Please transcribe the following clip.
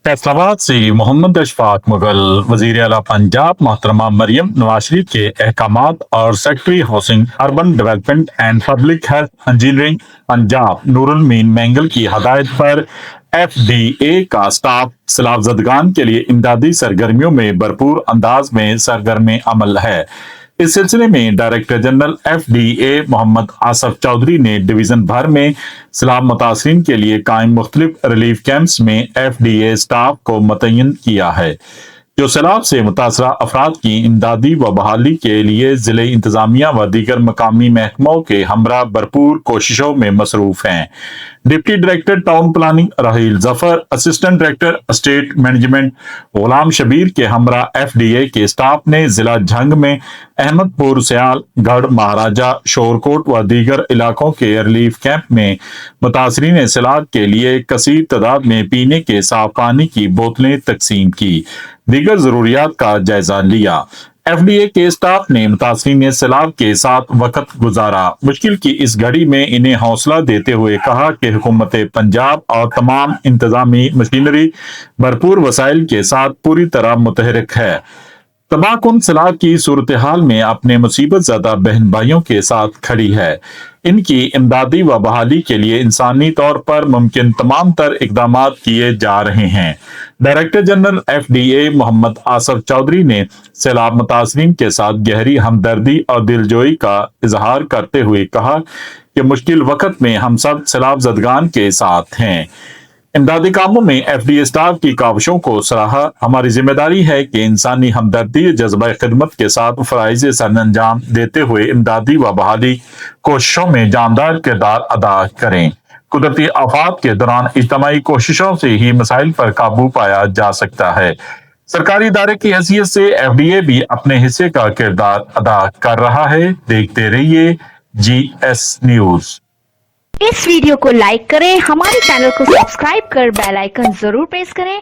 फैसलाबाद से मोहम्मद अशफाक मुगल, वजीर आला पंजाब मोहतरमा मरियम नवाज शरीफ के अहकामात और secretary housing, urban development and public health engineering Punjab Noorul Amin Mengal की हदायत पर FDA का स्टाफ सैलाब के लिए इमदादी सरगर्मियों में भरपूर अंदाज में सरगर्म अमल है। इस सिलसिले में director general FDA Mohammad Asif Chaudhry ने डिवीजन भर में सैलाब मुतासरीन के लिए कायम मुख्तलिफ रिलीफ कैंप्स में FDA स्टाफ को मुतय्यन किया है, जो सैलाब से मुतासरा अफराद की इमदादी व बहाली के लिए जिले इंतजामिया व दीगर मकामी महकमों के हमरा भरपूर कोशिशों में मसरूफ हैं। Deputy director town planning Raheel Zafar, assistant director state management Ghulam Shabbir के हमरा FDA के स्टाफ ने जिला झंग में अहमदपुर, सयाल, गढ़ महाराजा, शोरकोट व दीगर इलाकों के रिलीफ कैंप में मुतासरीन सैलाब के लिए कसीर तादाद में पीने के साफ पानी की बोतलें तकसीम की, दीगर जरूरियात का जायजा लिया। FDA के स्टाफ ने मुतासरीन सैलाब के साथ वक्त गुजारा। मुश्किल की इस घड़ी में इन्हें हौसला देते हुए कहा कि हुकूमत पंजाब और तमाम इंतजामी मशीनरी भरपूर वसाइल के साथ पूरी तरह मुतहरिक है। तबाहकुन सैलाब की सूरत हाल में अपने मुसीबत ज़दा बहन भाइयों के साथ खड़ी है। इनकी इमदादी व बहाली के लिए इंसानी तौर पर मुमकिन तमाम तर इकदाम किए जा रहे हैं। Director general FDA Mohammad Asif Chaudhry ने सैलाब मुतासरीन के साथ गहरी हमदर्दी और दिलजोई का इजहार करते हुए कहा कि मुश्किल वक्त में हम सब सैलाब ज़दगान के साथ हैं। इमदादी कामों में FDA स्टाफ की काविशों को सराहा। हमारी जिम्मेदारी है कि इंसानी हमदर्दी जज्बा खिदमत के साथ फराइज सर अंजाम देते हुए इमदादी व बहाली कोशिशों में जानदार किरदार अदा करें। कुदरती आफात के दौरान इज्तमाही कोशिशों से ही मसाइल पर काबू पाया जा सकता है। सरकारी इदारे की हैसियत से FDA भी अपने हिस्से का किरदार अदा कर रहा है। देखते रहिए GS न्यूज। इस वीडियो को लाइक करें, हमारे चैनल को सब्सक्राइब कर बेल आइकन जरूर प्रेस करें